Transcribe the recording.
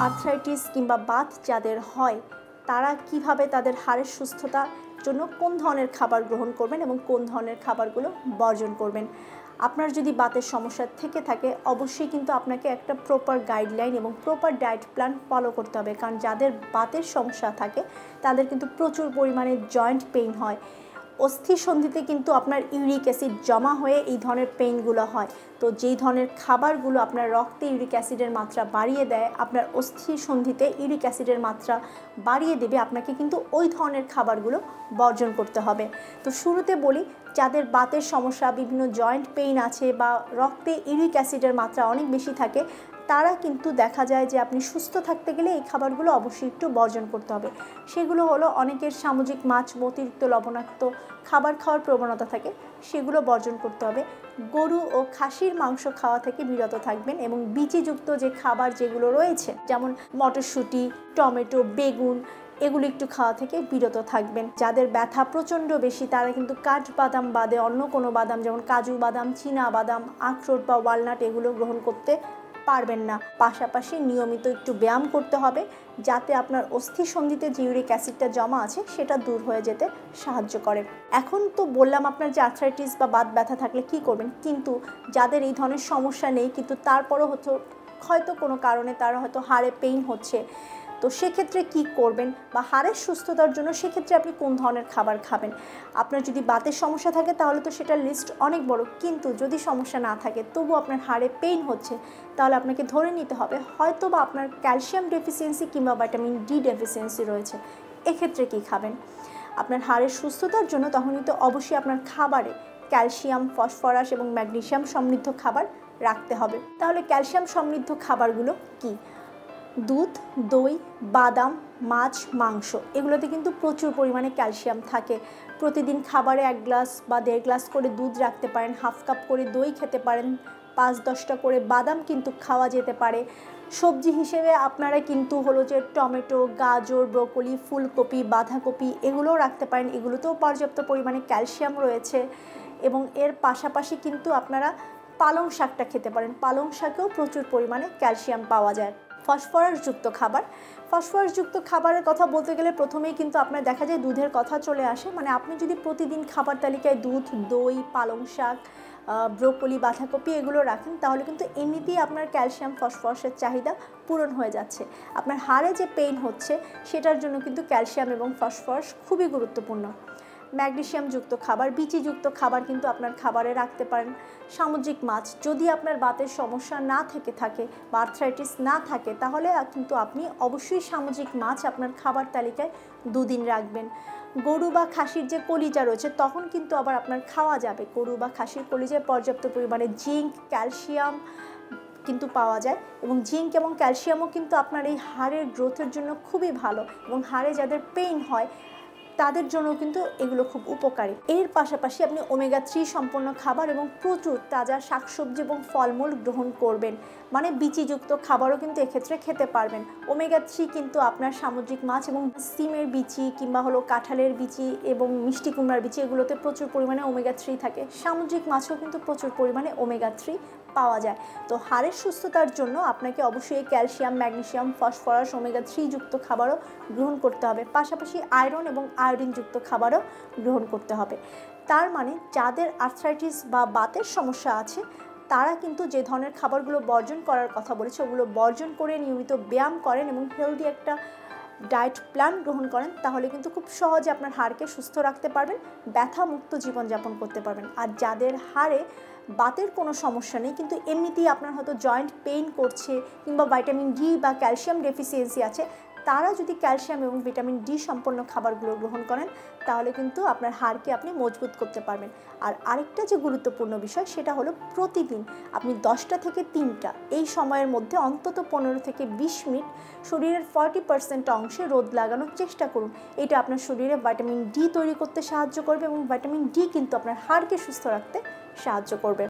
Arthritis কিংবা বাত যাদের হয় তারা কিভাবে তাদের হাড়ের সুস্থতার জন্য কোন ধরনের খাবার গ্রহণ করবেন এবং কোন ধরনের খাবারগুলো বর্জন করবেন। আপনার যদি বাতের সমস্যা থেকে থাকে অবশ্যই কিন্তু আপনাকে একটা প্রপার গাইডলাইন এবং প্রপার ডায়েট প্ল্যান ফলো করতে হবে, কারণ যাদের বাতের সমস্যা থাকে তাদের কিন্তু প্রচুর পরিমাণে জয়েন্ট পেইন হয়। অস্থি সন্ধিতে কিন্তু আপনার ইউরিক অ্যাসিড জমা হয়ে এই ধরনের পেইনগুলো হয়। তো যেই ধরনের খাবারগুলো আপনার রক্তে ইউরিক অ্যাসিডের মাত্রা বাড়িয়ে দেয়, আপনার অস্থি সন্ধিতে ইউরিক অ্যাসিডের মাত্রা বাড়িয়ে দেবে, আপনাকে কিন্তু ওই ধরনের খাবারগুলো বর্জন করতে হবে। তো শুরুতে বলি, যাদের বাতের সমস্যা, বিভিন্ন জয়েন্ট পেইন আছে বা রক্তে ইউরিক অ্যাসিডের মাত্রা অনেক বেশি থাকে, তারা কিন্তু দেখা যায় যে আপনি সুস্থ থাকতে গেলে এই খাবারগুলো অবশ্যই একটু বর্জন করতে হবে। সেগুলো হলো, অনেকের সামুদ্রিক মাছ, অতিরিক্ত লবণাক্ত খাবার খাওয়ার প্রবণতা থাকে, সেগুলো বর্জন করতে হবে। গরু ও খাসির মাংস খাওয়া থেকে বিরত থাকবেন এবং বীজযুক্ত যে খাবার যেগুলো রয়েছে, যেমন মটরশুঁটি, টমেটো, বেগুন, এগুলো একটু খাওয়া থেকে বিরত থাকবেন। যাদের ব্যথা প্রচণ্ড বেশি তারা কিন্তু কাঠবাদাম বাদে অন্য কোনো বাদাম, যেমন কাজু বাদাম, চীনা বাদাম, আখরোট বা ওয়ালনাট, এগুলো গ্রহণ করতে পারবেন না। পাশাপাশি নিয়মিত একটু ব্যায়াম করতে হবে, যাতে আপনার অস্থি সন্ধিতে যে ইউরিক অ্যাসিডটা জমা আছে সেটা দূর হয়ে যেতে সাহায্য করে। এখন তো বললাম আপনার যে আর্থ্রাইটিস বা বাত ব্যথা থাকলে কি করবেন, কিন্তু যাদের এই ধরনের সমস্যা নেই কিন্তু তারপরও হয়তো কোনো কারণে তারা হয়তো হাড়ে পেইন হচ্ছে, তো সেক্ষেত্রে কি করবেন বা হাড়ের সুস্থতার জন্য সেক্ষেত্রে আপনি কোন ধরনের খাবার খাবেন। আপনার যদি বাতের সমস্যা থাকে তাহলে তো সেটার লিস্ট অনেক বড়, কিন্তু যদি সমস্যা না থাকে তবু আপনার হাড়ে পেইন হচ্ছে, তাহলে আপনাকে ধরে নিতে হবে হয়তো বা আপনার ক্যালসিয়াম ডেফিসিয়েন্সি কিংবা ভিটামিন ডি ডেফিসিয়েন্সি রয়েছে। এক্ষেত্রে কি খাবেন? আপনার হাড়ের সুস্থতার জন্য তখন কিন্তু অবশ্যই আপনার খাবারে ক্যালসিয়াম, ফসফরাস এবং ম্যাগনেসিয়াম সমৃদ্ধ খাবার রাখতে হবে। তাহলে ক্যালসিয়াম সমৃদ্ধ খাবারগুলো কি? দুধ, দই, বাদাম, মাছ, মাংস, এগুলোতে কিন্তু প্রচুর পরিমাণে ক্যালসিয়াম থাকে। প্রতিদিন খাবারে 1 গ্লাস বা 1.5 গ্লাস করে দুধ রাখতে পারেন, হাফ কাপ করে দই খেতে পারেন, 5-10টা করে বাদাম কিন্তু খাওয়া যেতে পারে। সবজি হিসেবে আপনারা কিন্তু হলো যে টমেটো, গাজর, ব্রোকলি, ফুলকপি, বাঁধাকপি, এগুলোও রাখতে পারেন, এগুলোতেও পর্যাপ্ত পরিমাণে ক্যালসিয়াম রয়েছে। এবং এর পাশাপাশি কিন্তু আপনারা পালং শাকটা খেতে পারেন, পালং শাকেও প্রচুর পরিমাণে ক্যালসিয়াম পাওয়া যায়। ফসফরাসযুক্ত খাবার, ফসফরাসযুক্ত খাবারের কথা বলতে গেলে প্রথমেই কিন্তু আপনার দেখা যায় দুধের কথা চলে আসে। মানে আপনি যদি প্রতিদিন খাবার তালিকায় দুধ, দই, পালং শাক, ব্রোকলি, বাঁধাকপি এগুলো রাখেন, তাহলে কিন্তু এমনিতেই আপনার ক্যালসিয়াম, ফসফরাসের চাহিদা পূরণ হয়ে যাচ্ছে। আপনার হাড়ে যে পেইন হচ্ছে সেটার জন্য কিন্তু ক্যালসিয়াম এবং ফসফরাস খুবই গুরুত্বপূর্ণ। ম্যাগনেসিয়ামযুক্ত খাবার, বীচিযুক্ত খাবার কিন্তু আপনার খাবারে রাখতে পারেন। সামুদ্রিক মাছ, যদি আপনার বাতের সমস্যা না থেকে থাকে বা আর্থ্রাইটিস না থাকে, তাহলে কিন্তু আপনি অবশ্যই সামুদ্রিক মাছ আপনার খাবার তালিকায় 2 দিন রাখবেন। গরু বা খাসির যে কলিজা রয়েছে তখন কিন্তু আবার আপনার খাওয়া যাবে। গরু বা খাসির কলিজায় পর্যাপ্ত পরিমাণে জিঙ্ক, ক্যালসিয়াম কিন্তু পাওয়া যায়, এবং জিঙ্ক এবং ক্যালসিয়ামও কিন্তু আপনার এই হাড়ের গ্রোথের জন্য খুবই ভালো, এবং হাড়ে যাদের পেইন হয় তাদের জন্য কিন্তু এগুলো খুব উপকারী। এর পাশাপাশি আপনি ওমেগা 3 সম্পন্ন খাবার এবং প্রচুর তাজা শাকসবজি এবং ফলমূল গ্রহণ করবেন। মানে বীচিযুক্ত খাবারও কিন্তু এক্ষেত্রে খেতে পারবেন। ওমেগা 3 কিন্তু আপনার সামুদ্রিক মাছ এবং সিমের বিচি কিংবা হলো কাঁঠালের বিচি এবং মিষ্টি কুমড়ার বিচি, এগুলোতে প্রচুর পরিমাণে ওমেগা 3 থাকে। সামুদ্রিক মাছেও কিন্তু প্রচুর পরিমাণে ওমেগা 3 পাওয়া যায়। তো হাড়ের সুস্থতার জন্য আপনাকে অবশ্যই ক্যালসিয়াম, ম্যাগনেসিয়াম, ফসফরাস, ওমেগা 3 যুক্ত খাবারও গ্রহণ করতে হবে। পাশাপাশি আয়রন এবং আয়োডিনযুক্ত খাবারও গ্রহণ করতে হবে। তার মানে যাদের আর্থ্রাইটিস বা বাতের সমস্যা আছে তারা কিন্তু যে ধরনের খাবারগুলো বর্জন করার কথা বলেছে ওগুলো বর্জন করে নিয়মিত ব্যায়াম করেন এবং হেলদি একটা ডায়েট প্ল্যান গ্রহণ করেন, তাহলে কিন্তু খুব সহজে আপনার হাড়কে সুস্থ রাখতে পারবেন, ব্যথামুক্ত জীবনযাপন করতে পারবেন। আর যাদের হাড়ে বাতের কোনো সমস্যা নেই কিন্তু এমনিতেই আপনার হয়তো জয়েন্ট পেইন করছে কিংবা ভিটামিন ডি বা ক্যালসিয়াম ডেফিসিয়েন্সি আছে, তারা যদি ক্যালসিয়াম এবং ভিটামিন ডি সম্পন্ন খাবারগুলো গ্রহণ করেন তাহলে কিন্তু আপনার হাড়কে আপনি মজবুত করতে পারবেন। আর আরেকটা যে গুরুত্বপূর্ণ বিষয় সেটা হলো প্রতিদিন আপনি 10টা থেকে 3টা এই সময়ের মধ্যে অন্তত 15 থেকে 20 মিনিট শরীরের 40% অংশে রোদ লাগানোর চেষ্টা করুন। এটা আপনার শরীরে ভিটামিন ডি তৈরি করতে সাহায্য করবে এবং ভিটামিন ডি কিন্তু আপনার হাড়কে সুস্থ রাখতে সাহায্য করবে।